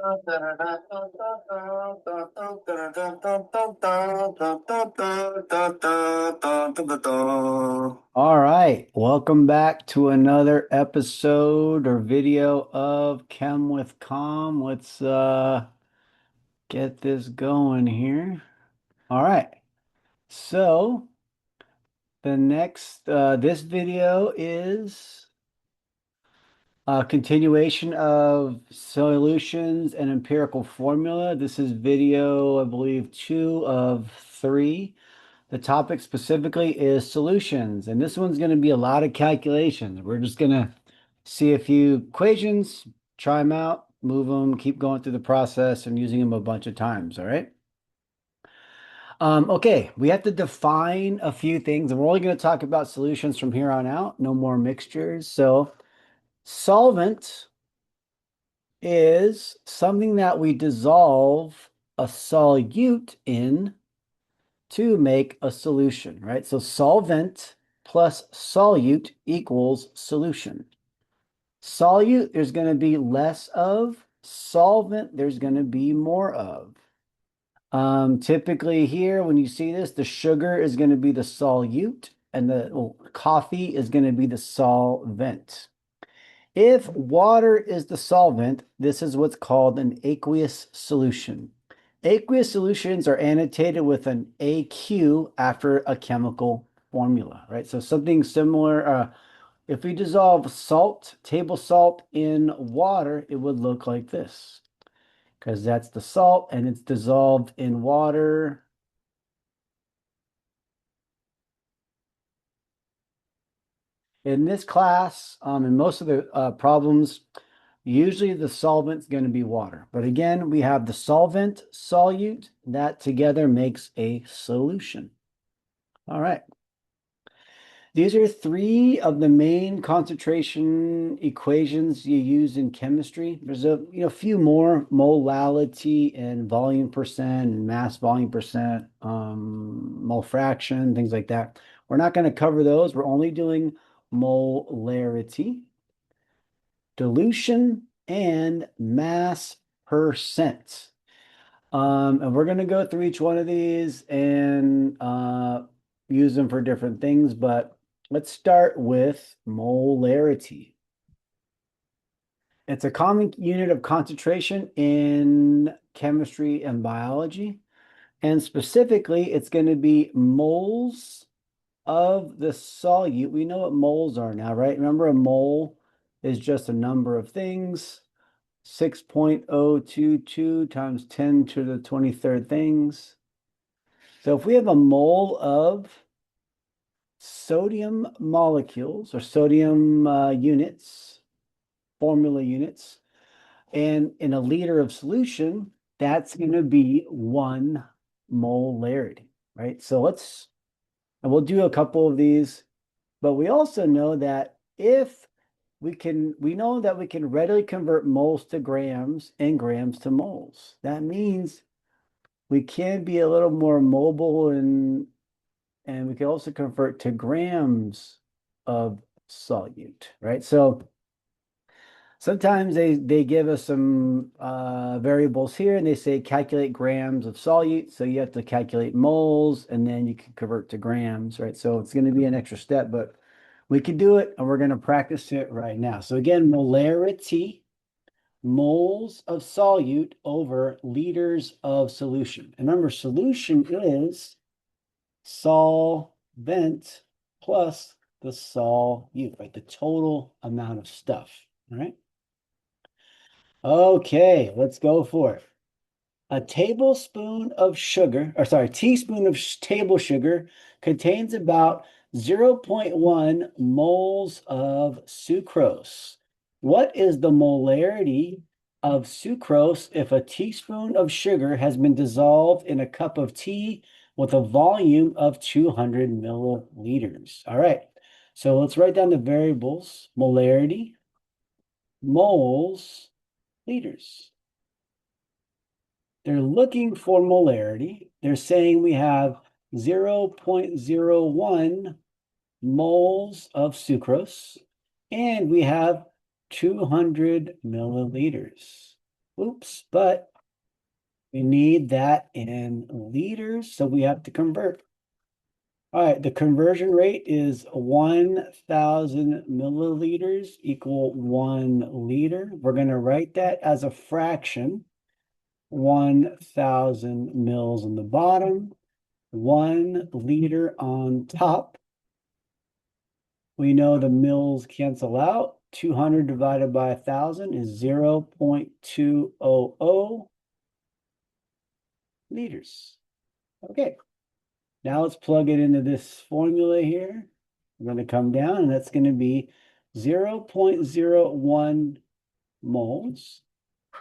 All right, welcome back to another episode or video of Chem with Com. Let's get this going here. All right. So, the next this video is a continuation of solutions and empirical formula. This is video, I believe, 2 of 3. The topic specifically is solutions, and this one's going to be a lot of calculations. We're just going to see a few equations, try them out, move them, keep going through the process and using them a bunch of times, all right? Okay, we have to define a few things, and we're only going to talk about solutions from here on out, no more mixtures. So solvent is something that we dissolve a solute in to make a solution, right? So solvent plus solute equals solution. Solute, there's going to be less of. Solvent, there's going to be more of. Typically here, when you see this, the sugar is going to be the solute and the coffee is going to be the solvent. If water is the solvent, this is what's called an aqueous solution. Aqueous solutions are annotated with an AQ after a chemical formula, right? So something similar, if we dissolve salt, table salt in water, it would look like this because that's the salt and it's dissolved in water. In this class, in most of the problems, usually the solvent's going to be water. But again, we have the solvent, solute, that together makes a solution. All right. These are 3 of the main concentration equations you use in chemistry. There's a few more: molality and volume percent and mass volume percent, mole fraction, things like that. We're not going to cover those. We're only doing molarity, dilution, and mass percent. And we're going to go through each one of these and use them for different things, but let's start with molarity. It's a common unit of concentration in chemistry and biology. And specifically, it's going to be moles of the solute. We know what moles are now, right? Remember, a mole is just a number of things. 6.022 times 10 to the 23rd things. So if we have a mole of sodium molecules or sodium units, formula units, and in a liter of solution, that's going to be 1 molarity, right? So and we'll do a couple of these, but we also know that we know that we can readily convert moles to grams and grams to moles. That means we can be a little more mobile and we can also convert to grams of solute, right? So sometimes they give us some variables here and they say calculate grams of solute. So you have to calculate moles and then you can convert to grams, right? So it's going to be an extra step, but we can do it and we're going to practice it right now. So again, molarity, moles of solute over liters of solution. And remember, solution is solvent plus the solute, right? The total amount of stuff, all right? Okay, let's go for it. A tablespoon of sugar, or sorry, teaspoon of table sugar contains about 0.1 moles of sucrose. What is the molarity of sucrose if a teaspoon of sugar has been dissolved in a cup of tea with a volume of 200 milliliters? All right, so let's write down the variables: molarity, moles, liters. They're looking for molarity. They're saying we have 0.01 moles of sucrose, and we have 200 milliliters. Oops, but we need that in liters, so we have to convert. All right, the conversion rate is 1,000 milliliters equal 1 liter. We're going to write that as a fraction. 1,000 mils on the bottom, 1 liter on top. We know the mils cancel out. 200 divided by 1,000 is 0.200 liters. Okay, now let's plug it into this formula here. We're going to come down, and that's going to be 0.01 moles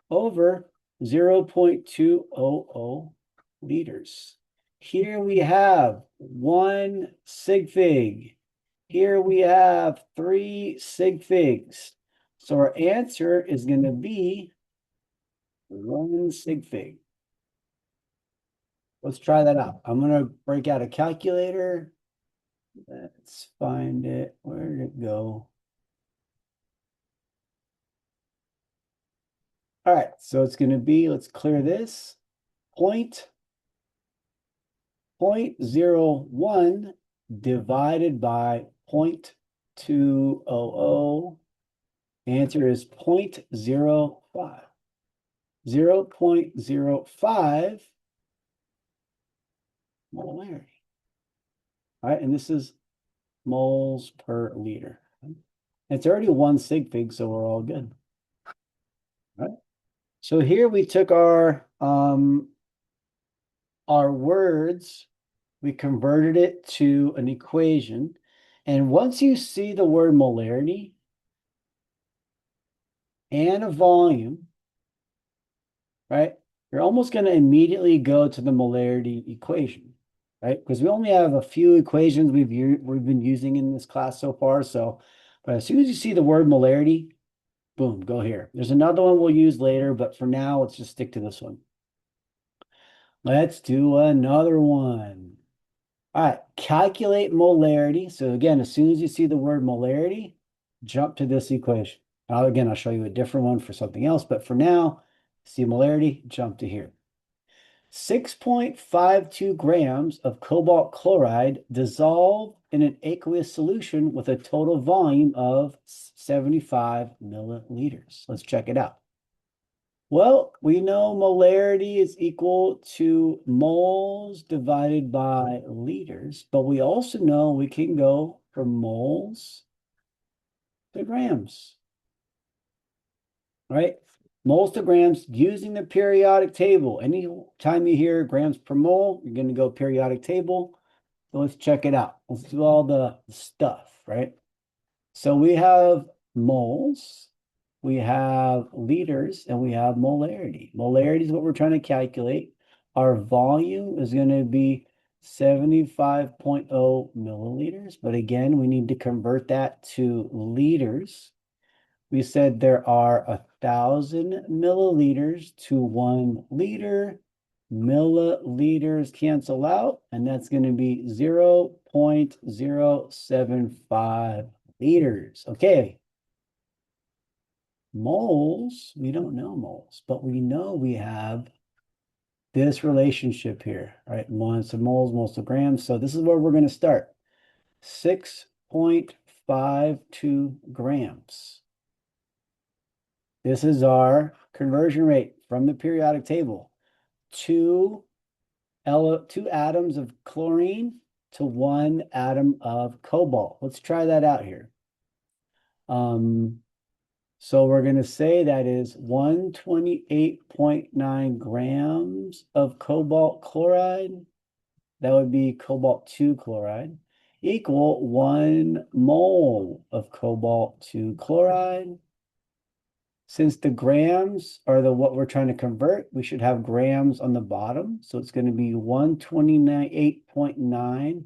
over 0.200 liters. Here we have 1 sig fig. Here we have 3 sig figs. So our answer is going to be 1 sig fig. Let's try that out. I'm going to break out a calculator. Let's find it. Where did it go? All right, so it's going to be, let's clear this, 0.01 divided by 0.200. Answer is 0.05. 0.05 molarity. All right, and this is moles per liter. It's already 1 sig fig, so we're all good. All right. So here we took our words, we converted it to an equation. And once you see the word molarity and a volume, right, you're almost going to immediately go to the molarity equation, right? Because we only have a few equations we've been using in this class so far. So, but as soon as you see the word molarity, boom, go here. There's another one we'll use later, but for now, let's just stick to this one. Let's do another one. All right, calculate molarity. So again, as soon as you see the word molarity, jump to this equation. Now, again, I'll show you a different one for something else, but for now, see molarity, jump to here. 6.52 grams of cobalt chloride dissolved in an aqueous solution with a total volume of 75 milliliters. Let's check it out. Well, we know molarity is equal to moles divided by liters, but we also know we can go from moles to grams, right? Moles to grams using the periodic table. Anytime you hear grams per mole, you're going to go periodic table. So let's check it out. Let's do all the stuff, right? So we have moles, we have liters, and we have molarity. Molarity is what we're trying to calculate. Our volume is going to be 75.0 milliliters. But again, we need to convert that to liters. We said there are 1,000 milliliters to 1 liter. Milliliters cancel out, and that's going to be 0.075 liters. Okay. Moles, we don't know moles, but we know we have this relationship here, right? Moles to moles, moles to grams. So this is where we're going to start. 6.52 grams. This is our conversion rate from the periodic table. 2 atoms of chlorine to 1 atom of cobalt. Let's try that out here. So we're going to say that is 128.9 grams of cobalt chloride. That would be cobalt 2 chloride equal 1 mole of cobalt 2 chloride. Since the grams are what we're trying to convert, we should have grams on the bottom. So it's going to be 128.9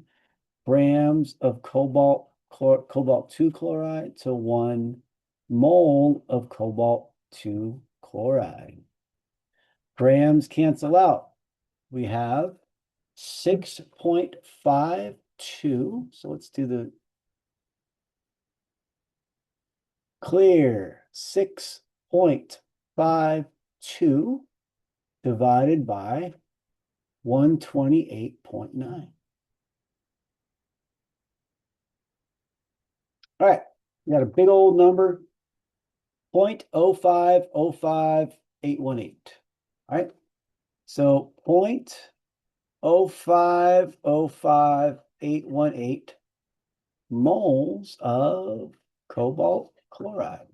grams of cobalt 2 chloride to 1 mole of cobalt 2 chloride. Grams cancel out. We have 6.52. So let's do the clear. 6.52 2 divided by 128.9. All right, we got a big old number, 0.0505818. All right, so 0.0505818 moles of cobalt chloride.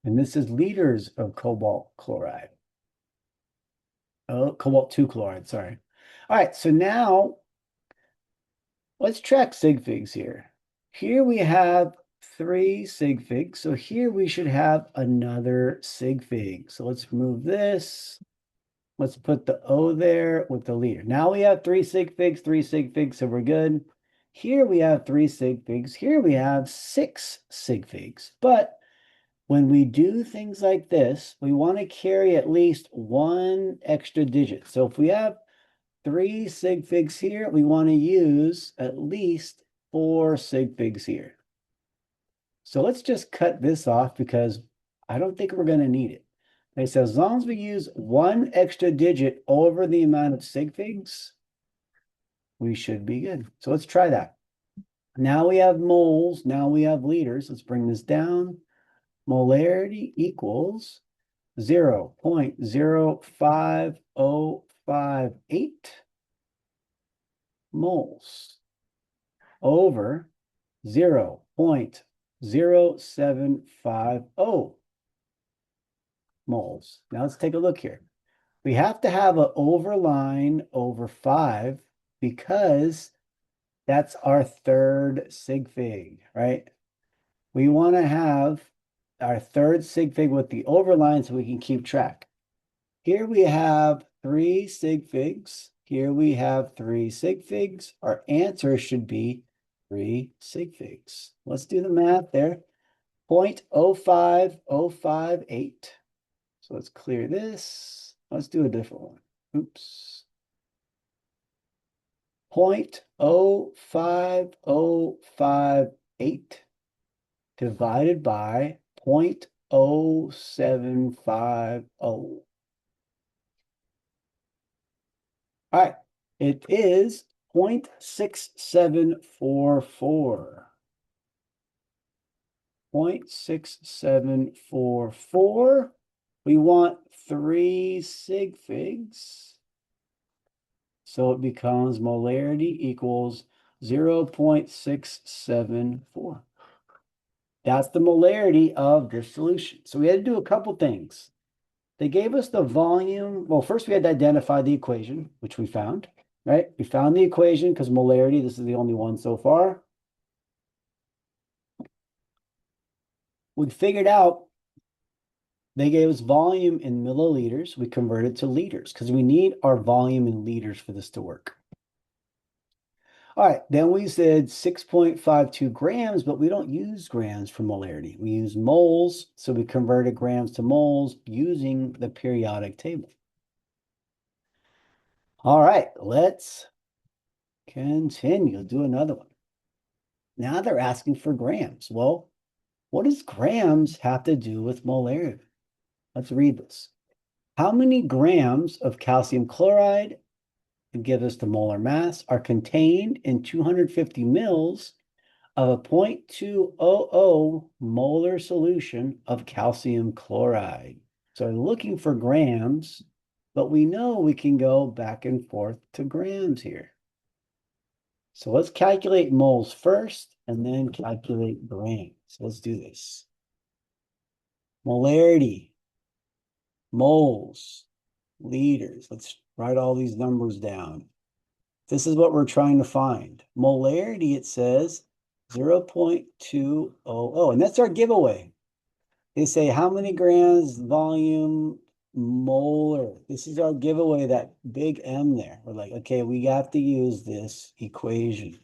And this is liters of cobalt chloride. Oh, cobalt 2 chloride, sorry. All right, so now let's track sig figs here. Here we have 3 sig figs. So here we should have another sig fig. So let's move this. Let's put the O there with the liter. Now we have 3 sig figs, 3 sig figs, so we're good. Here we have 3 sig figs. Here we have 6 sig figs. But when we do things like this, we want to carry at least 1 extra digit. So if we have 3 sig figs here, we want to use at least 4 sig figs here. So let's just cut this off because I don't think we're going to need it. They say as long as we use 1 extra digit over the amount of sig figs, we should be good. So let's try that. Now we have moles. Now we have liters. Let's bring this down. Molarity equals 0.05058 moles over 0.0750 moles. Now let's take a look here. We have to have an overline over 5 because that's our third sig fig, right? We want to have our third sig fig with the overline so we can keep track. Here we have 3 sig figs. Here we have 3 sig figs. Our answer should be 3 sig figs. Let's do the math there. 0.05058. So let's clear this. Let's do a different one. Oops. 0.05058 divided by 0.0750. All right, it is 0.6744. 0.6744. We want 3 sig figs. So it becomes molarity equals 0.674. That's the molarity of this solution. So we had to do a couple things. They gave us the volume. Well, first we had to identify the equation, which we found, right? We found the equation because molarity, this is the only one so far. We figured out they gave us volume in milliliters. We converted to liters because we need our volume in liters for this to work. All right, then we said 6.52 grams, but we don't use grams for molarity. We use moles, so we converted grams to moles using the periodic table. All right, let's continue. Do another one. Now they're asking for grams. Well, what does grams have to do with molarity? Let's read this. How many grams of calcium chloride, to give us the molar mass, are contained in 250 mils of a 0.200 molar solution of calcium chloride? So I'm looking for grams, but we know we can go back and forth to grams here. So let's calculate moles first and then calculate grams. So let's do this. Molarity, moles, liters. Let's write all these numbers down. This is what we're trying to find. Molarity, it says 0.200, and that's our giveaway. They say how many grams volume molar. This is our giveaway, that big M there. We're like, okay, we have to use this equation.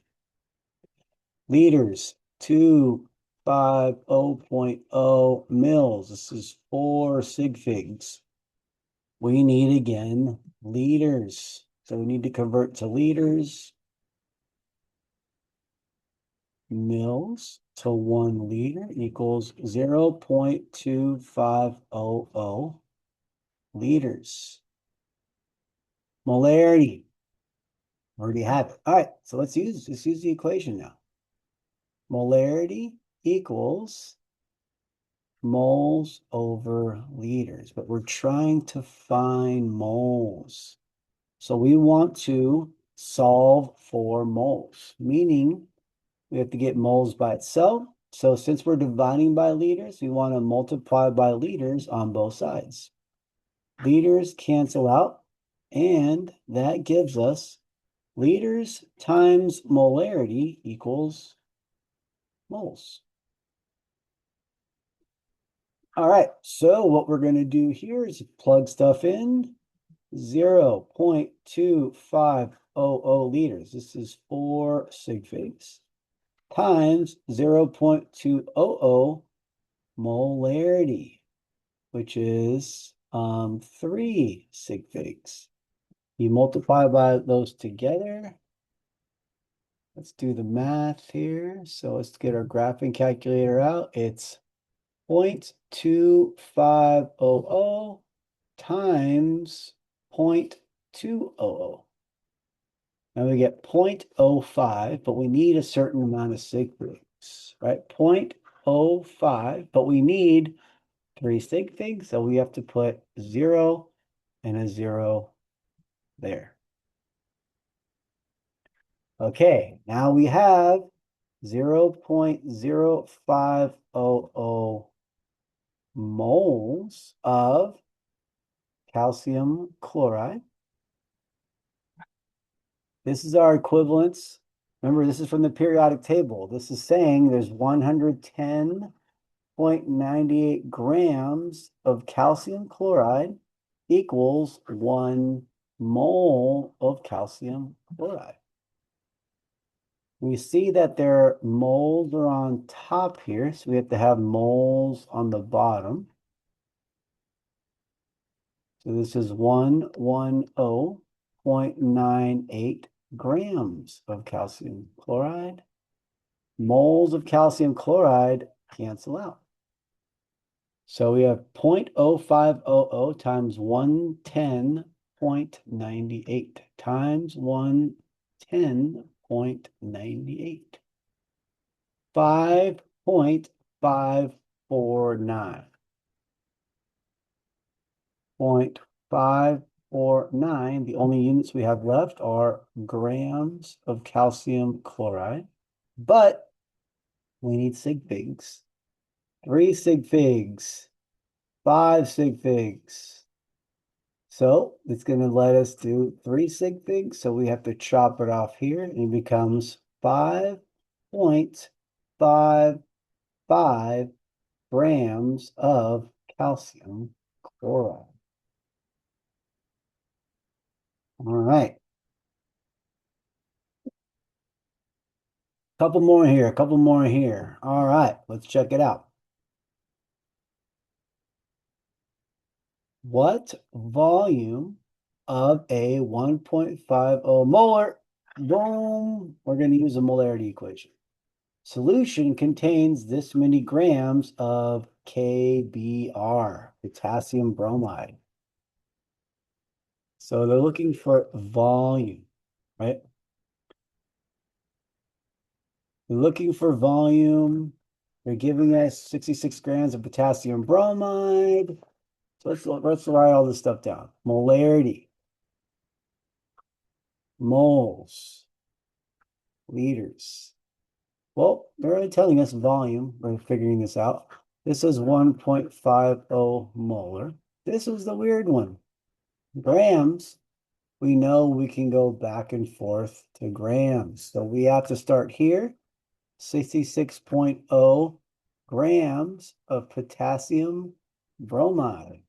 Liters, 250.0 mils. This is 4 sig figs. We need, again, liters. So we need to convert to liters, mils. So 1 liter equals 0.2500 liters. Molarity. Already have it. All right, so let's use the equation now. Molarity equals moles over liters, but we're trying to find moles. So we want to solve for moles, meaning we have to get moles by itself. So since we're dividing by liters, we want to multiply by liters on both sides. Liters cancel out, and that gives us liters times molarity equals moles. All right, so what we're going to do here is plug stuff in. 0.2500 liters. This is 4 sig figs times 0.200 molarity, which is 3 sig figs. You multiply by those together. Let's do the math here. So let's get our graphing calculator out. It's 0.2500 times 0.200. Now we get 0.05, but we need a certain amount of sig figs, right? 0.05, but we need 3 sig figs, so we have to put 0 and a 0 there. Okay, now we have 0.0500 moles of calcium chloride. This is our equivalence. Remember, this is from the periodic table. This is saying there's 110.98 grams of calcium chloride equals 1 mole of calcium chloride. We see that their moles are on top here, so we have to have moles on the bottom. So this is 110.98 grams of calcium chloride. Moles of calcium chloride cancel out. So we have 0.0500 times 110.98 times 110.98. 5.549. 0.549. The only units we have left are grams of calcium chloride, but we need sig figs. 3 sig figs, 5 sig figs. So it's going to let us do 3 sig figs. So we have to chop it off here, and it becomes 5.55 grams of calcium chloride. All right. Couple more here, a couple more here. All right, let's check it out. What volume of a 1.50 molar, boom, we're going to use a molarity equation. Solution contains this many grams of KBr, potassium bromide. So they're looking for volume, right? They're looking for volume. They're giving us 66 grams of potassium bromide. So let's write all this stuff down. Molarity, moles, liters. Well, they're already telling us volume. We're figuring this out. This is 1.50 molar. This was the weird one. Grams, we know we can go back and forth to grams. So we have to start here. 66.0 grams of potassium bromide.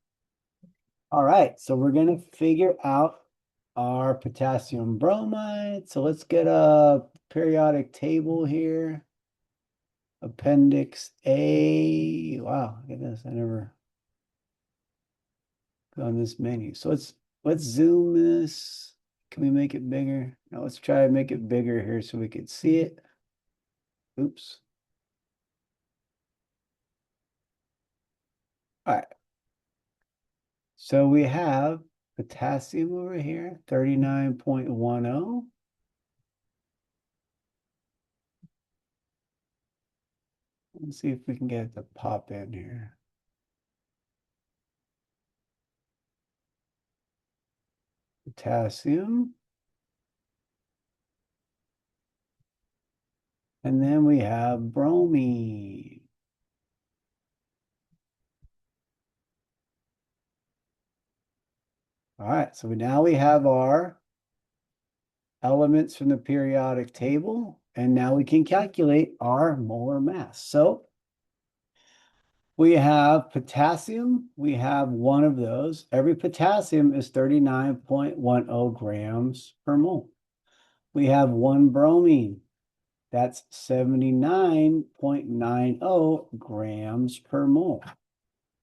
All right, so we're going to figure out our potassium bromide. So let's get a periodic table here. Appendix A. Wow, look at this. I never got on this menu. So let's zoom this. Can we make it bigger? Now let's try to make it bigger here so we can see it. Oops. All right. So we have potassium over here, 39.10. Let's see if we can get it to pop in here. Potassium. And then we have bromine. All right, so now we have our elements from the periodic table, and now we can calculate our molar mass. So we have potassium, we have one of those. Every potassium is 39.10 grams per mole. We have one bromine, that's 79.90 grams per mole.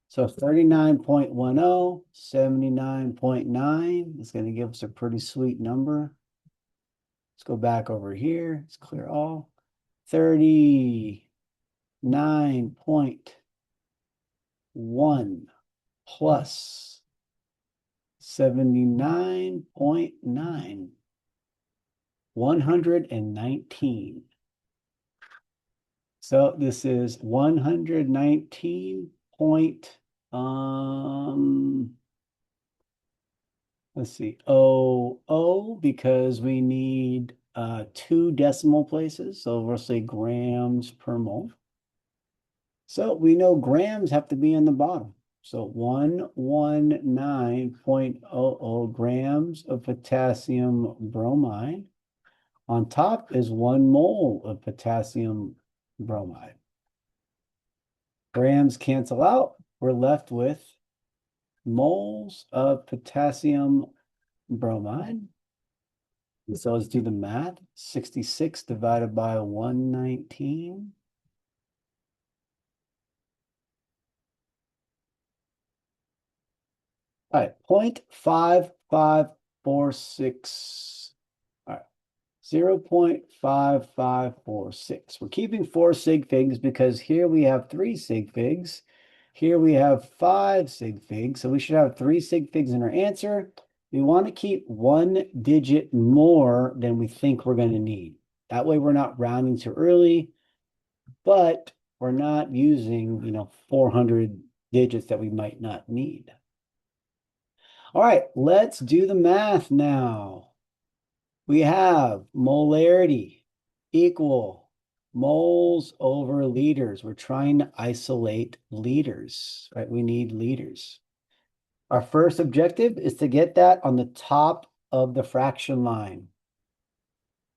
So 39.10, 79.9 is going to give us a pretty sweet number. Let's go back over here. Let's clear all. 39.1 plus 79.9, 119. So this is 119 point, let's see, because we need 2 decimal places. So we'll say grams per mole. So we know grams have to be in the bottom. So 119.00 grams of potassium bromide. On top is 1 mole of potassium bromide. Grams cancel out. We're left with moles of potassium bromide. And so let's do the math. 66 divided by 119. All right, 0.5546. All right, 0.5546. We're keeping 4 sig figs because here we have 3 sig figs. Here we have 5 sig figs. So we should have 3 sig figs in our answer. We want to keep 1 digit more than we think we're going to need. That way we're not rounding too early, but we're not using, 400 digits that we might not need. All right, let's do the math now. We have molarity equal moles over liters. We're trying to isolate liters, right? We need liters. Our first objective is to get that on the top of the fraction line.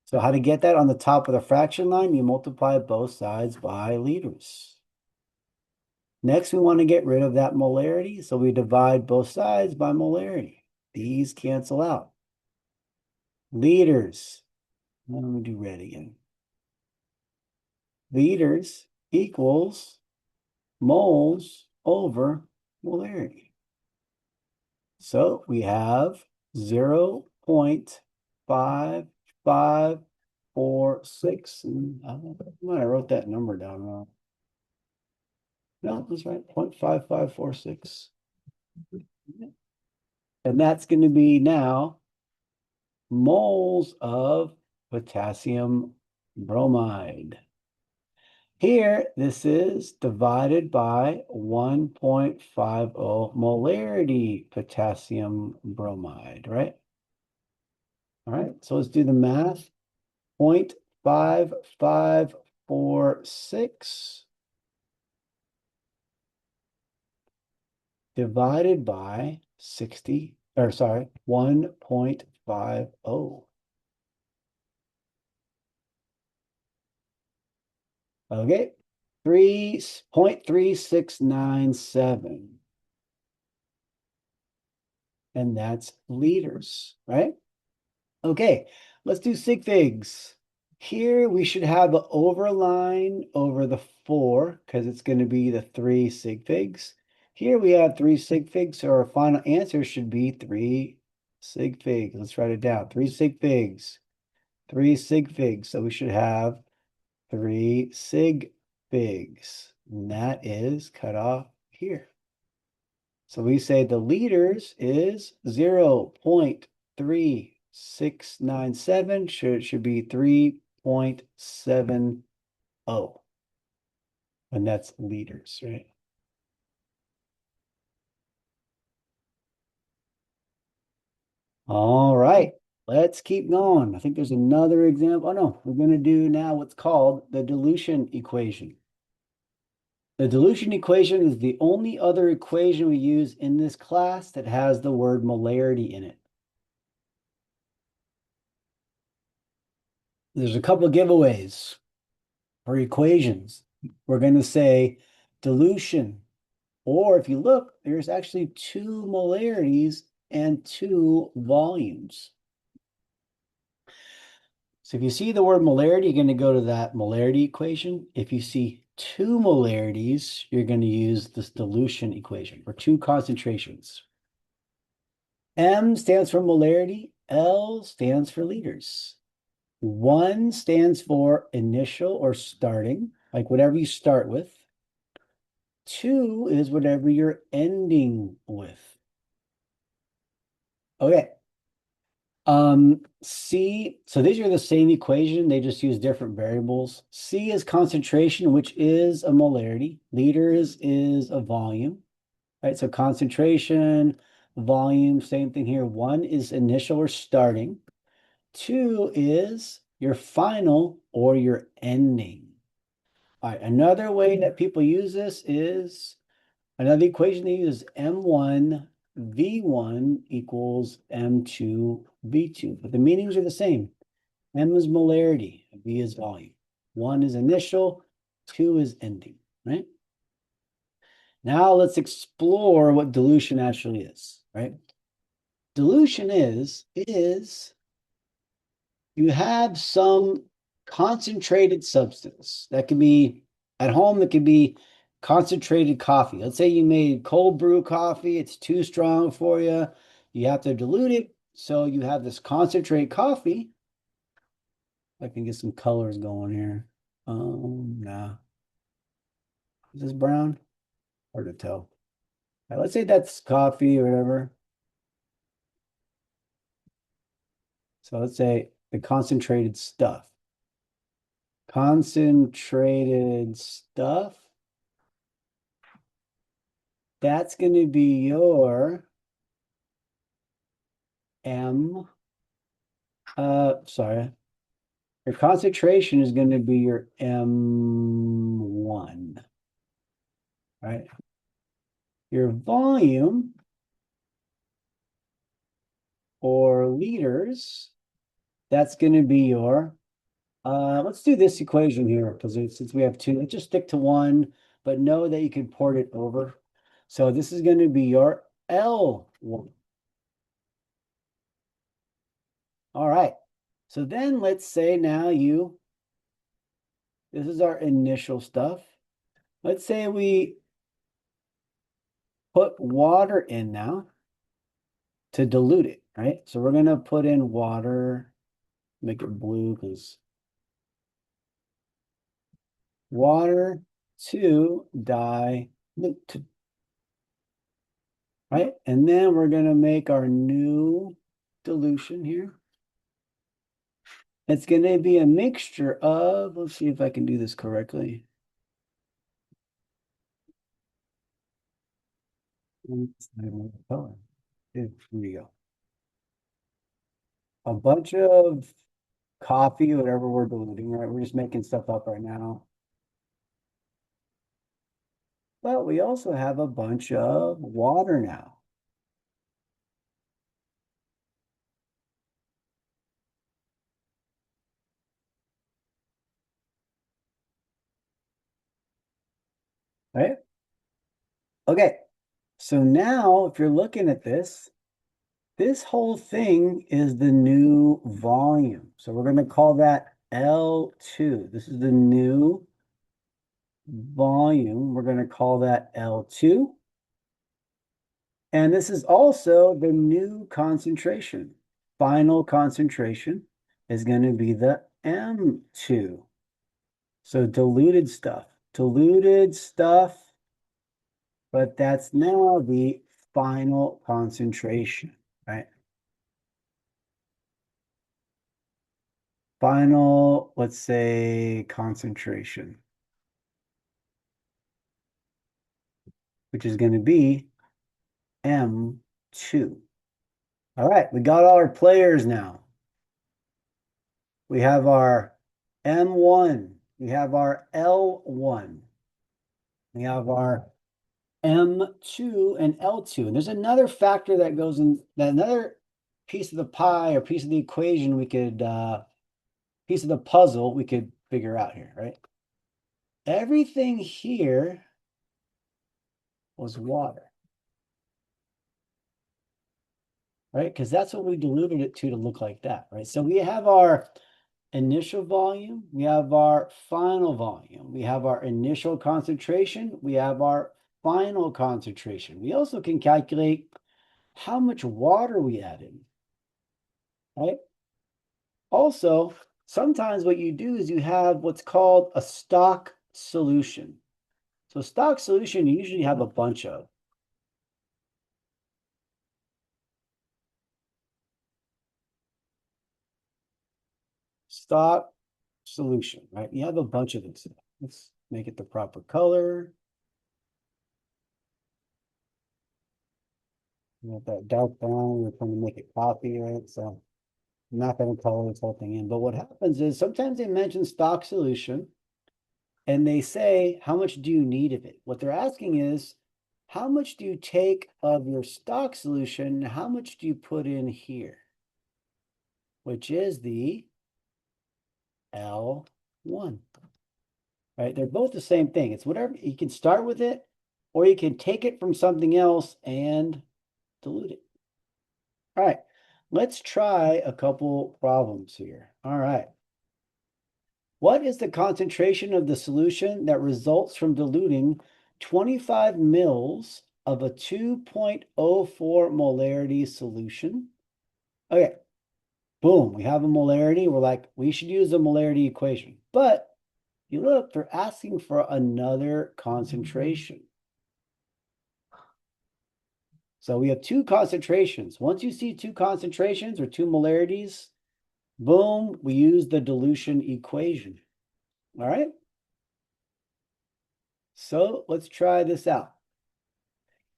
So how to get that on the top of the fraction line? You multiply both sides by liters. Next, we want to get rid of that molarity, so we divide both sides by molarity. These cancel out. Liters. Let me do red again. Liters equals moles over molarity. So we have 0.5546. I might have wrote that number down wrong. No, that's right, 0.5546. And that's going to be now moles of potassium bromide. Here, this is divided by 1.50 molarity potassium bromide, right? All right, so let's do the math. 0.5546 divided by 1.50. Okay, 3.3697. And that's liters, right? Okay, let's do sig figs. Here we should have an overline over the 4 because it's going to be the 3 sig figs. Here we have 3 sig figs, so our final answer should be 3 sig figs. Let's write it down. 3 sig figs. 3 sig figs. So we should have 3 sig figs. And that is cut off here. So we say the liters is 0.3697. Should be 3.70. And that's liters, right? All right, let's keep going. I think there's another example. Oh no, we're going to do now what's called the dilution equation. The dilution equation is the only other equation we use in this class that has the word molarity in it. There's a couple of giveaways for equations. We're going to say dilution, or if you look, there's actually two molarities and two volumes. So if you see the word molarity, you're going to go to that molarity equation. If you see two molarities, you're going to use this dilution equation for two concentrations. M stands for molarity, L stands for liters. 1 stands for initial or starting, like whatever you start with. 2 is whatever you're ending with. Okay. C, so these are the same equation, they just use different variables. C is concentration, which is a molarity. Liters is a volume, right? So concentration, volume, same thing here. 1 is initial or starting. 2 is your final or your ending. All right, another way that people use this is another equation they use is M1 V1 equals M2 V2, but the meanings are the same. M is molarity, V is volume. 1 is initial, 2 is ending, right? Now let's explore what dilution actually is, right? Dilution is you have some concentrated substance that can be at home, it could be concentrated coffee. Let's say you made cold brew coffee, it's too strong for you. You have to dilute it. So you have this concentrated coffee. I can get some colors going here. Nah. Is this brown? Hard to tell. All right, let's say that's coffee or whatever. So let's say the concentrated stuff. Concentrated stuff. That's going to be your M. Sorry. Your concentration is going to be your M1, right? Your volume or liters, that's going to be your, let's do this equation here because since we have two, let's just stick to one, but know that you can port it over. So this is going to be your L1. All right. So then let's say now this is our initial stuff. Let's say we put water in now to dilute it, right? So we're going to put in water, make it blue because water to dilute, right? And then we're going to make our new dilution here. It's going to be a mixture of, let's see if I can do this correctly. Color. Here we go. A bunch of coffee, whatever we're diluting, right? We're just making stuff up right now. But we also have a bunch of water now. Right? Okay. So now if you're looking at this whole thing is the new volume. So we're going to call that L2. This is the new volume. We're going to call that L2. And this is also the new concentration. Final concentration is going to be the M2. So diluted stuff, but that's now the final concentration, right? Final, let's say, concentration, which is going to be M2. All right, we got all our players now. We have our M1, we have our L1, we have our M2 and L2. And there's another factor that goes in, another piece of the pie or piece of the equation we could, piece of the puzzle we could figure out here, right? Everything here was water, right? Because that's what we diluted it to look like that, right? So we have our initial volume, we have our final volume, we have our initial concentration, we have our final concentration. We also can calculate how much water we added, right? Also, sometimes what you do is you have what's called a stock solution. So stock solution, you usually have a bunch of. Stock solution, right? You have a bunch of these. Let's make it the proper color. You want that dark brown, we're trying to make it coffee, right? So I'm not going to color this whole thing in. But what happens is sometimes they mention stock solution and they say, how much do you need of it? What they're asking is, how much do you take of your stock solution? How much do you put in here? Which is the L1, right? They're both the same thing. It's whatever, you can start with it, or you can take it from something else and dilute it. All right, let's try a couple problems here. All right. What is the concentration of the solution that results from diluting 25 mils of a 2.04 molarity solution? Okay, boom, we have a molarity. We're like, we should use the molarity equation. But you look, they're asking for another concentration. So we have two concentrations. Once you see two concentrations or two molarities, boom, we use the dilution equation. All right. So let's try this out.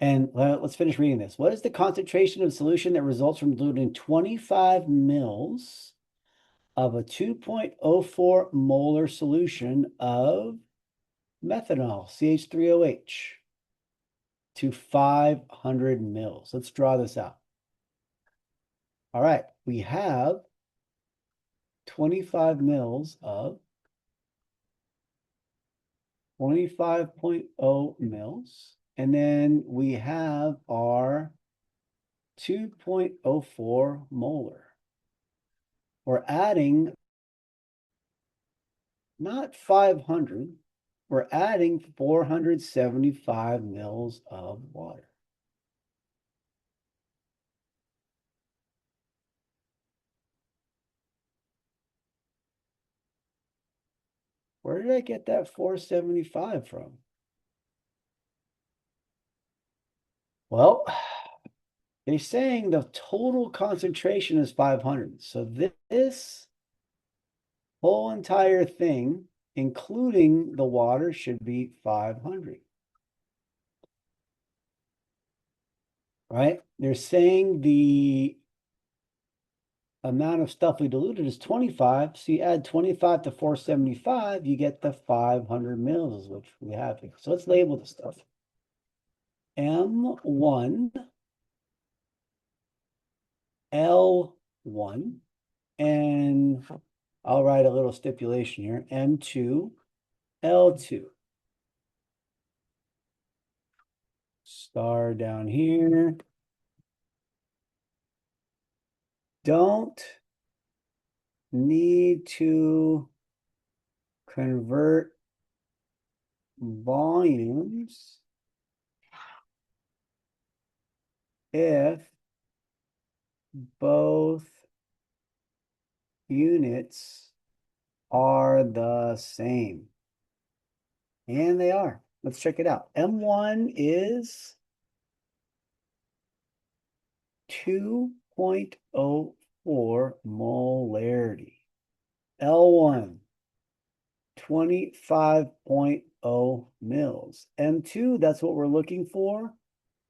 And let's finish reading this. What is the concentration of solution that results from diluting 25 mils of a 2.04 molar solution of methanol, CH3OH, to 500 mils? Let's draw this out. All right, we have 25 mils of 25.0 mils. And then we have our 2.04 molar. We're adding not 500, we're adding 475 mils of water. Where did I get that 475 from? Well, they're saying the total concentration is 500. So this whole entire thing, including the water, should be 500. Right? They're saying the amount of stuff we diluted is 25. So you add 25 to 475, you get the 500 mils, which we have here. So let's label the stuff. M1, L1, and I'll write a little stipulation here, M2, L2. Star down here. Don't need to convert volumes if both units are the same. And they are. Let's check it out. M1 is 2.04 molarity. L1, 25.0 mils. M2, that's what we're looking for.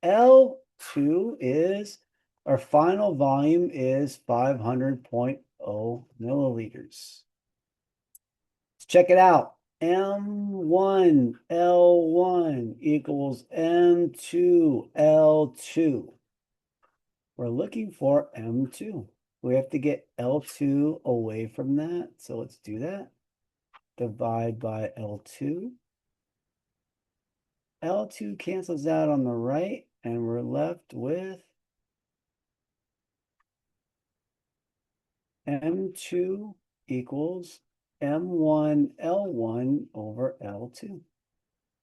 L2 is, our final volume is 500.0 milliliters. Let's check it out. M1 L1 equals M2 L2. We're looking for M2. We have to get L2 away from that. So let's do that. Divide by L2. L2 cancels out on the right, and we're left with M2 equals M1 L1 over L2.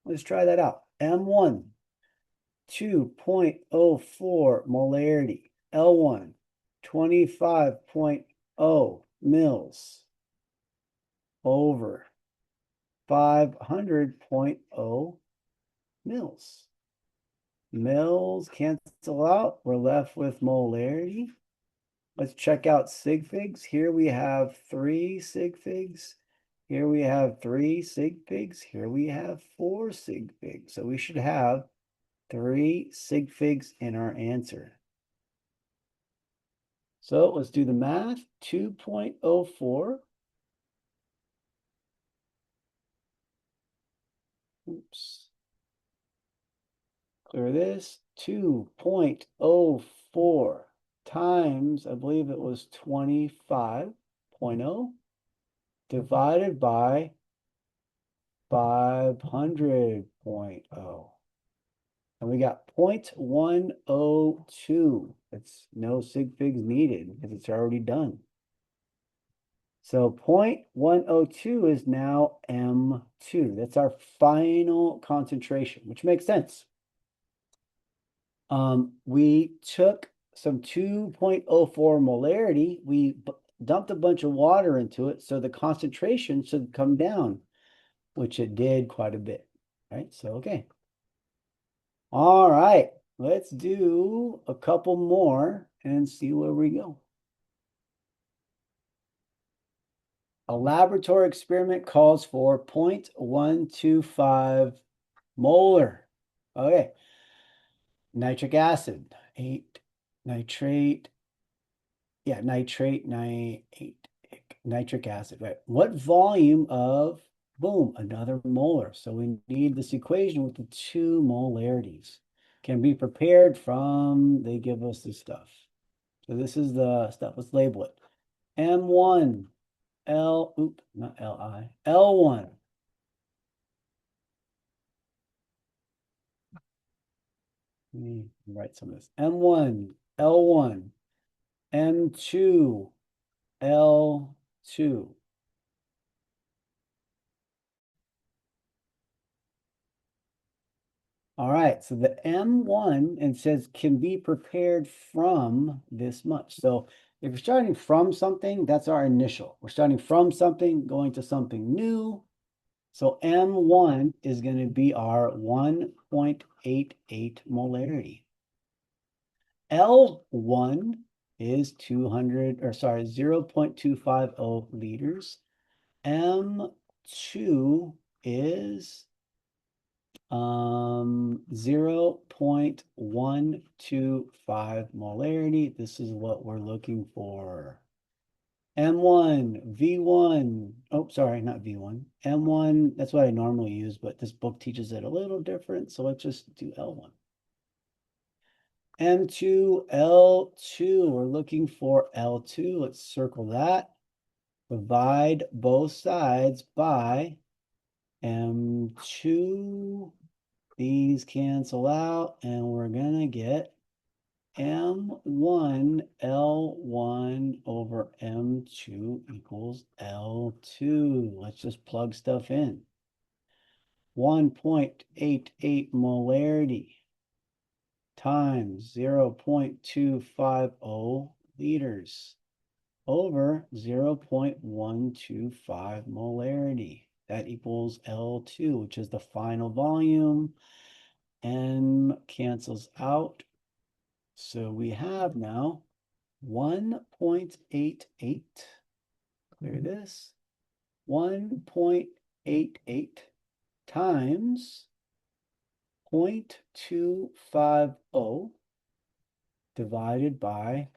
Let's try that out. M1, 2.04 molarity. L1, 25.0 mils over 500.0 mils. Mils cancel out. We're left with molarity. Let's check out sig figs. Here we have 3 sig figs. Here we have 3 sig figs. Here we have 4 sig figs. So we should have 3 sig figs in our answer. So let's do the math. 2.04. Oops. Clear this. 2.04 times, I believe it was 25.0 divided by 500.0. And we got 0.102. It's no sig figs needed because it's already done. So 0.102 is now M2. That's our final concentration, which makes sense. We took some 2.04 molarity. We dumped a bunch of water into it, so the concentration should come down, which it did quite a bit, right? So, okay. All right, let's do a couple more and see where we go. A laboratory experiment calls for 0.125 molar. Okay. Nitric acid, 8, nitrate, yeah, nitrate, nitric acid, right? What volume of, boom, another molar. So we need this equation with the 2 molarities. Can be prepared from, they give us this stuff. So this is the stuff, let's label it. M1, not Li, L1. Let me write some of this. M1, L1, M2, L2. All right, so the M1, and says can be prepared from this much. So if you're starting from something, that's our initial. We're starting from something, going to something new. So M1 is going to be our 1.88 molarity. L1 is 0.250 liters. M2 is 0.125 molarity. This is what we're looking for. M1, V1. Oh, sorry, not V1. M1, that's what I normally use, but this book teaches it a little different. So let's just do L1. M2, L2. We're looking for L2. Let's circle that. Divide both sides by M2. These cancel out, and we're going to get M1 L1 over M2 equals L2. Let's just plug stuff in. 1.88 molarity times 0.250 liters over 0.125 molarity. That equals L2, which is the final volume. M cancels out. So we have now 1.88, clear this, 1.88 times 0.250 divided by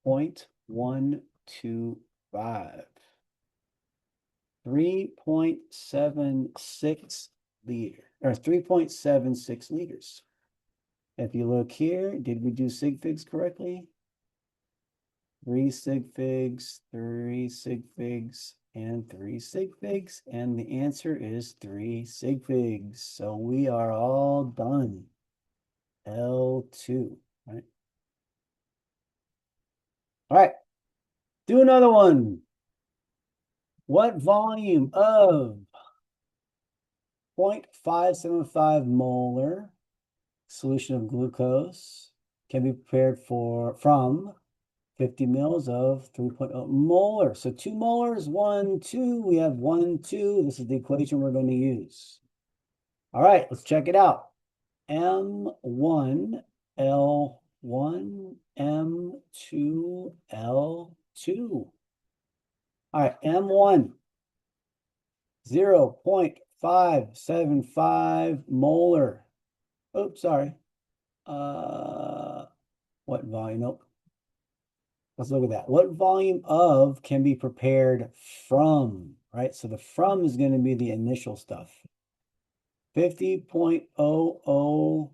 0.125. 3.76 liter, or 3.76 liters. If you look here, did we do sig figs correctly? 3 sig figs, 3 sig figs, and 3 sig figs. And the answer is 3 sig figs. So we are all done. L2, right? All right, do another one. What volume of 0.575 molar solution of glucose can be prepared from 50 mils of 3.0 molar? So 2 molar is 1, 2. We have 1, 2. This is the equation we're going to use. All right, let's check it out. M1, L1, M2, L2. All right, M1, 0.575 molar. Oops, sorry. What volume? Nope. Let's look at that. What volume of can be prepared from, right? So the from is going to be the initial stuff. 50.00,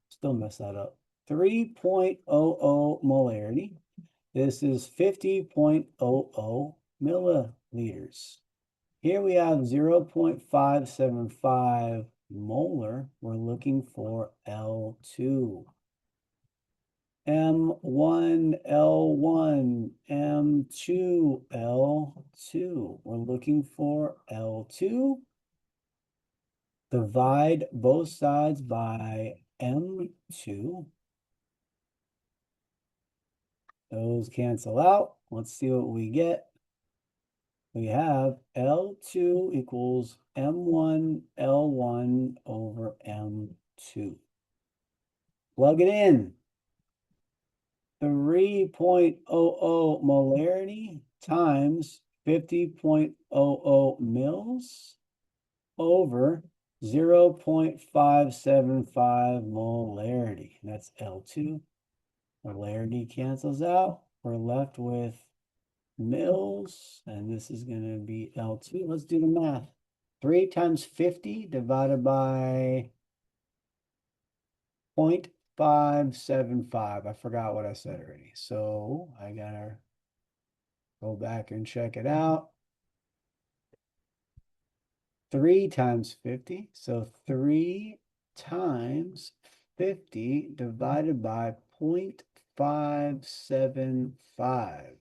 still mess that up. 3.00 molarity. This is 50.00 milliliters. Here we have 0.575 molar. We're looking for L2. M1, L1, M2, L2. We're looking for L2. Divide both sides by M2. Those cancel out. Let's see what we get. We have L2 equals M1, L1 over M2. Plug it in. 3.00 molarity times 50.00 mils over 0.575 molarity. That's L2. Molarity cancels out. We're left with mils, and this is going to be L2. Let's do the math. 3 times 50 divided by 0.575. I forgot what I said already. So I gotta go back and check it out. 3 times 50. So 3 times 50 divided by 0.575.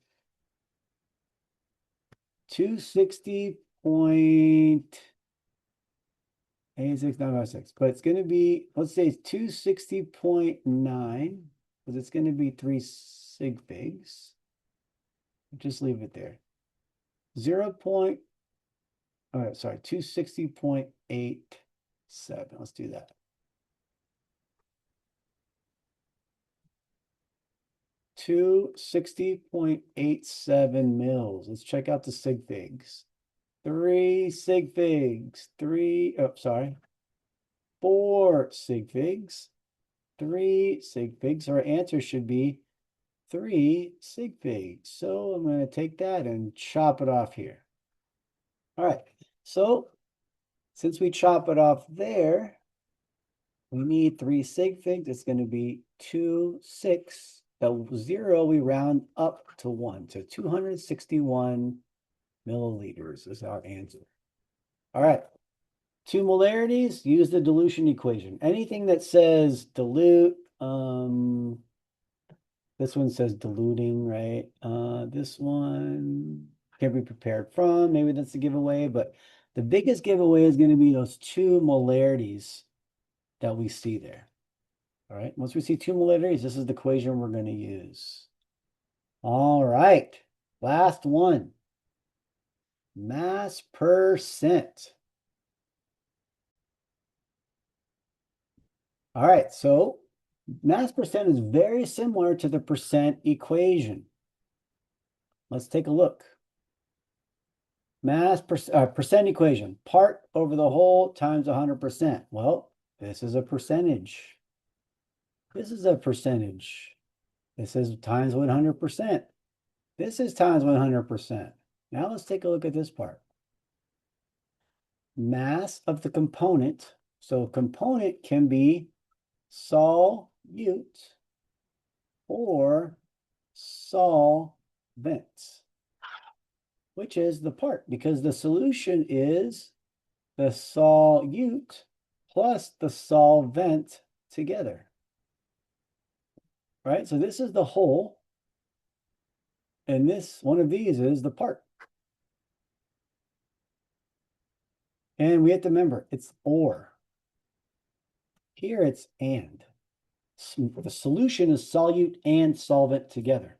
260.86956. But it's going to be, let's say 260.9, because it's going to be 3 sig figs. Just leave it there. 260.87. Let's do that. 260.87 mils. Let's check out the sig figs. 3 sig figs. 4 sig figs. 3 sig figs. Our answer should be 3 sig figs. So I'm going to take that and chop it off here. All right. So since we chop it off there, we need 3 sig figs. It's going to be 2, 6. The 0 we round up to 1. So 261 milliliters is our answer. All right. 2 molarities, use the dilution equation. Anything that says dilute, this one says diluting, right? This one can be prepared from, maybe that's a giveaway, but the biggest giveaway is going to be those 2 molarities that we see there. All right, once we see 2 molarities, this is the equation we're going to use. All right, last one. Mass percent. All right, so Mass percent is very similar to the percent equation. Let's take a look. Percent equation, part over the whole times 100%. Well, this is a percentage. This is a percentage. This is times 100%. This is times 100%. Now let's take a look at this part. Mass of the component. So component can be solute or solvent, which is the part, because the solution is the solute plus the solvent together, right? So this is the whole, and this one of these is the part. And we have to remember, it's or. Here it's and. The solution is solute and solvent together.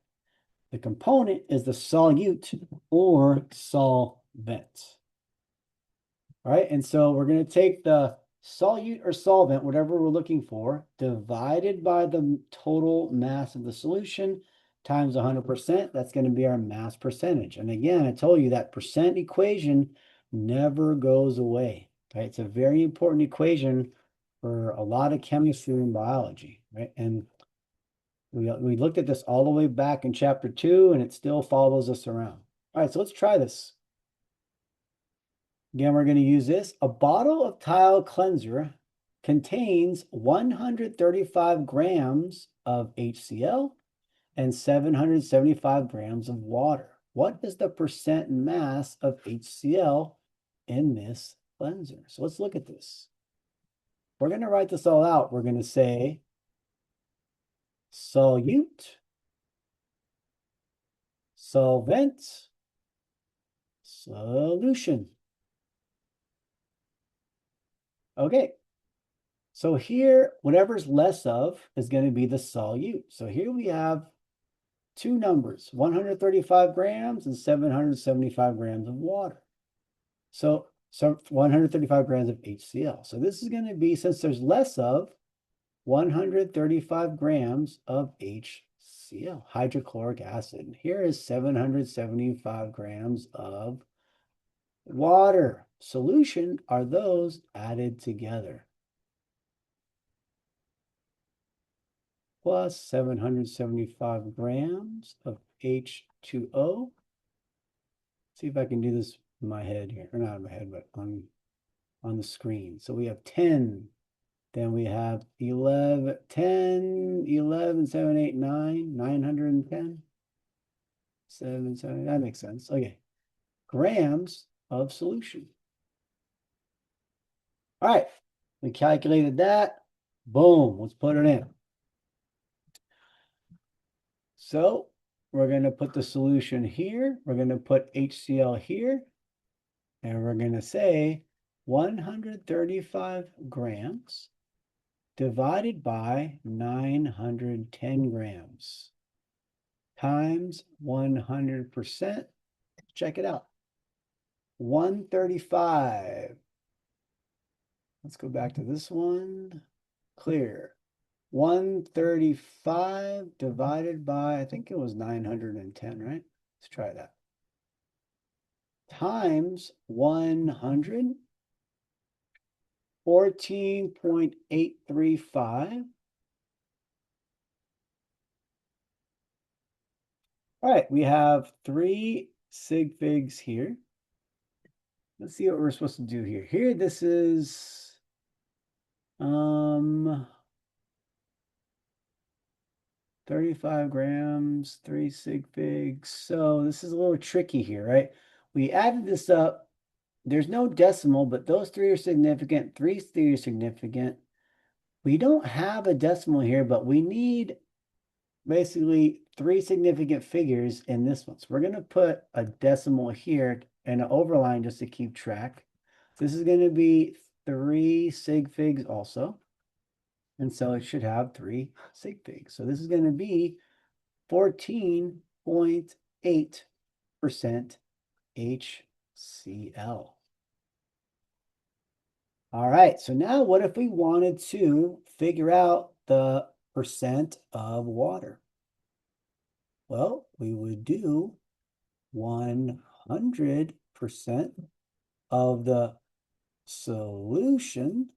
The component is the solute or solvent. All right, and so we're going to take the solute or solvent, whatever we're looking for, divided by the total mass of the solution times 100%. That's going to be our mass percentage. And again, I told you that percent equation never goes away. Right? It's a very important equation for a lot of chemistry and biology, right? And we looked at this all the way back in chapter 2, and it still follows us around. All right, so let's try this. Again, we're going to use this. A bottle of tile cleanser contains 135 grams of HCl and 775 grams of water. What is the percent mass of HCl in this cleanser? So let's look at this. We're going to write this all out. We're going to say solute, solvent, solution. Okay, so here, whatever's less of is going to be the solute. So here we have two numbers, 135 grams and 775 grams of water. So 135 grams of HCl. So this is going to be, since there's less of, 135 grams of HCl, hydrochloric acid. And here is 775 grams of water. Solution are those added together. Plus 775 grams of H2O. See if I can do this in my head here, or not in my head, but on the screen. So we have 10, then we have 11, 10, 11, 7, 8, 9, 910, 7, 7, that makes sense. Okay, grams of solution. All right, we calculated that. Boom, let's put it in. So we're going to put the solution here. We're going to put HCl here. And we're going to say 135 grams divided by 910 grams times 100%. Check it out. 135. Let's go back to this one. Clear. 135 divided by, I think it was 910, right? Let's try that. Times 100, 14.835. All right, we have 3 sig figs here. Let's see what we're supposed to do here. Here, this is 35 grams, 3 sig figs. So this is a little tricky here, right? We added this up. There's no decimal, but those 3 are significant. 3 are significant. We don't have a decimal here, but we need basically 3 significant figures in this one. So we're going to put a decimal here and an overline just to keep track. This is going to be 3 sig figs also. And so it should have 3 sig figs. So this is going to be 14.8% HCl. All right, so now what if we wanted to figure out the of water. Well, we would do 100% of the solution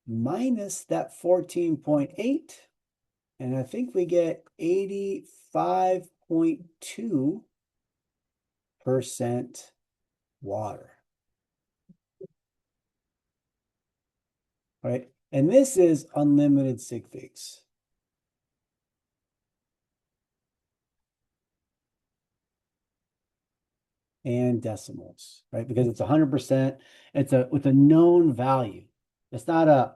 minus that 14.8. And I think we get 85.2% water. Right? And this is unlimited sig figs. And decimals, right? Because it's 100%. It's with a known value. It's not a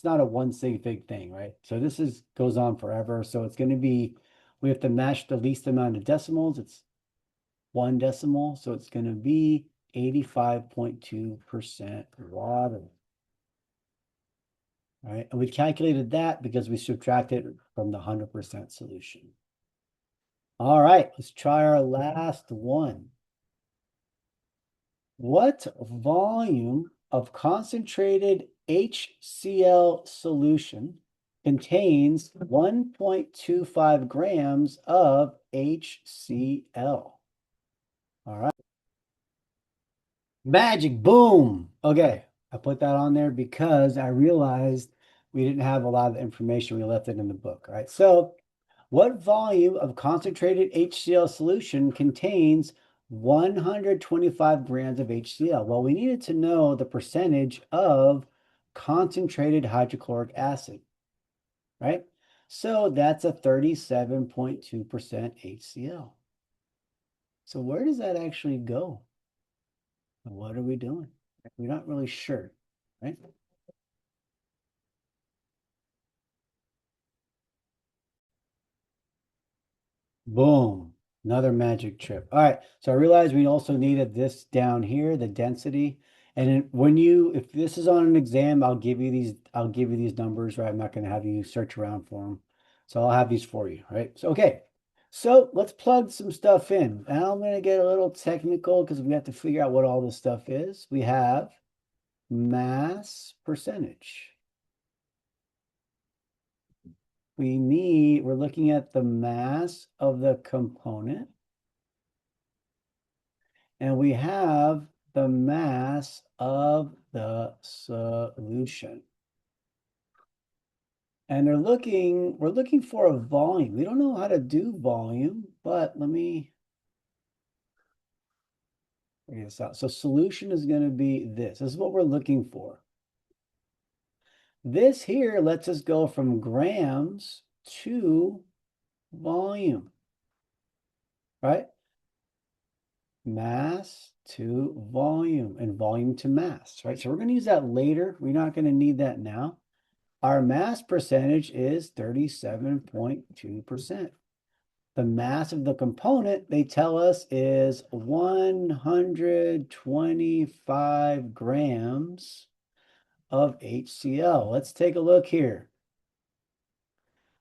1 sig fig thing, right? So this goes on forever. So it's going to be, we have to match the least amount of decimals. It's 1 decimal. So it's going to be 85.2% water. All right. And we calculated that because we subtracted from the 100% solution. All right. Let's try our last one. What volume of concentrated HCl solution contains 1.25 grams of HCl? All right. Magic, boom. Okay, I put that on there because I realized we didn't have a lot of information. We left it in the book. All right. So what volume of concentrated HCl solution contains 125 grams of HCl? Well, we needed to know the percentage of concentrated hydrochloric acid, right? So that's a 37.2% HCl. So where does that actually go? What are we doing? We're not really sure, right? Boom. Another magic trip. All right. So I realized we also needed this down here, the density. And if this is on an exam, I'll give you these numbers, right? I'm not going to have you search around for them. So I'll have these for you, right? So, okay. So let's plug some stuff in. Now I'm going to get a little technical because we have to figure out what all this stuff is. We have mass percentage. We're looking at the mass of the component. And we have the mass of the solution. And we're looking for a volume. We don't know how to do volume, but let me figure this out. So solution is going to be this. This is what we're looking for. This here lets us go from grams to volume, right? Mass to volume and volume to mass, right? So we're going to use that later. We're not going to need that now. Our mass percentage is 37.2%. The mass of the component, they tell us, is 125 grams of HCl. Let's take a look here.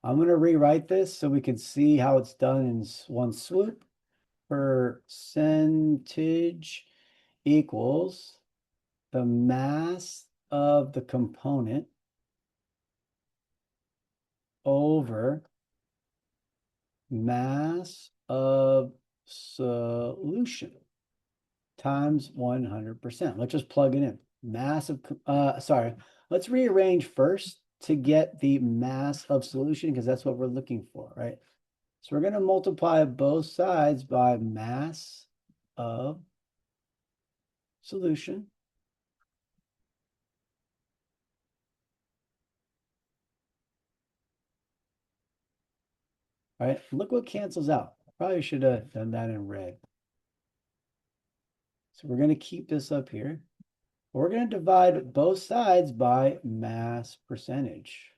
I'm going to rewrite this so we can see how it's done in one swoop. Percentage equals the mass of the component over mass of solution times 100%. Let's just plug it in. Let's rearrange first to get the mass of solution because that's what we're looking for, right? So we're going to multiply both sides by mass of solution. All right, look what cancels out. Probably should have done that in red. So we're going to keep this up here. We're going to divide both sides by mass percentage.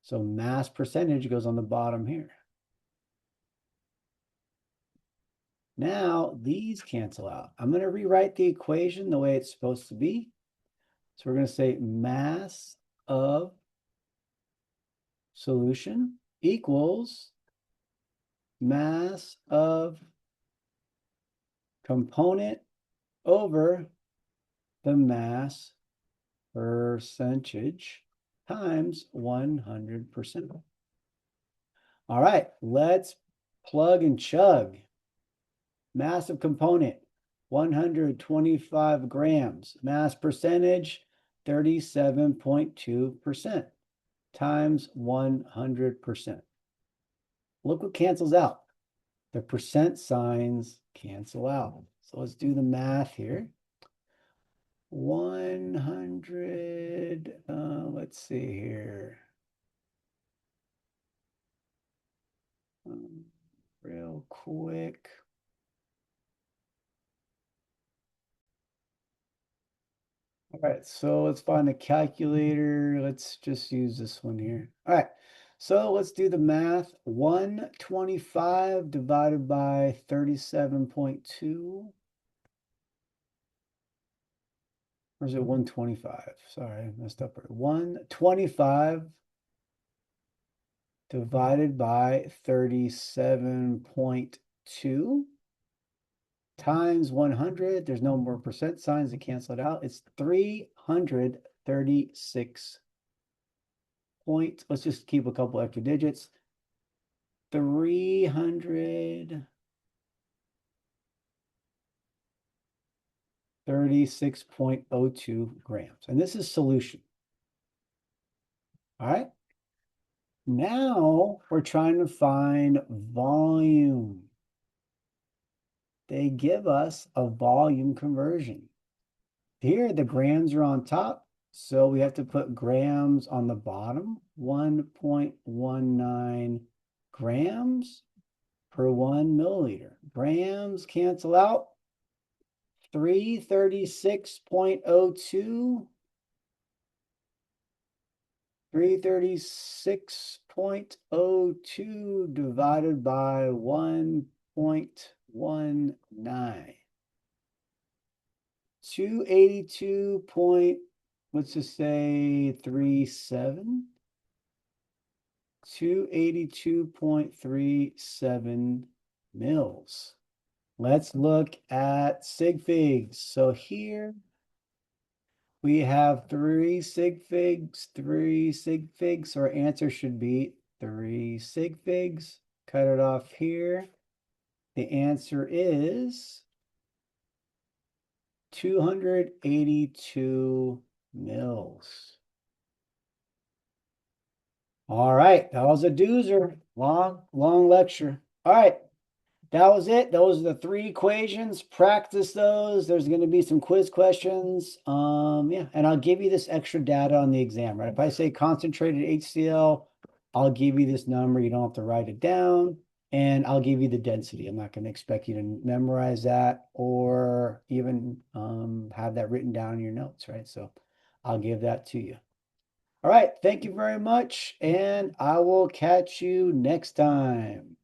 So mass percentage goes on the bottom here. Now these cancel out. I'm going to rewrite the equation the way it's supposed to be. So we're going to say mass of solution equals mass of component over the mass percentage. times 100%. All right, let's plug and chug. Massive component, 125 grams. Mass percentage, 37.2% times 100%. Look what cancels out. The percent signs cancel out. So let's do the math here. 100, let's see here. Real quick. All right, so let's find the calculator. Let's just use this one here. All right, so let's do the math. 125 divided by 37.2. Or is it 125? Sorry, I messed up. 125 divided by 37.2 times 100. There's no more percent signs to cancel it out. It's 336 point. Let's just keep a couple extra digits. 336.02 grams. And this is solution. All right. Now we're trying to find volume. They give us a volume conversion. Here, the grams are on top, so we have to put grams on the bottom. 1.19 grams per 1 milliliter. Grams cancel out. 336.02. 336.02 divided by 1.19. 282 point, let's just say 37. 282.37 mils. Let's look at sig figs. So here we have 3 sig figs, 3 sig figs. So our answer should be 3 sig figs. Cut it off here. The answer is 282 mils. All right, that was a doozer. Long lecture. All right, that was it. Those are the 3 equations. Practice those. There's going to be some quiz questions. Yeah, and I'll give you this extra data on the exam, right? If I say concentrated HCl, I'll give you this number. You don't have to write it down. And I'll give you the density. I'm not going to expect you to memorize that or even have that written down in your notes, right? So I'll give that to you. All right. Thank you very much. And I will catch you next time.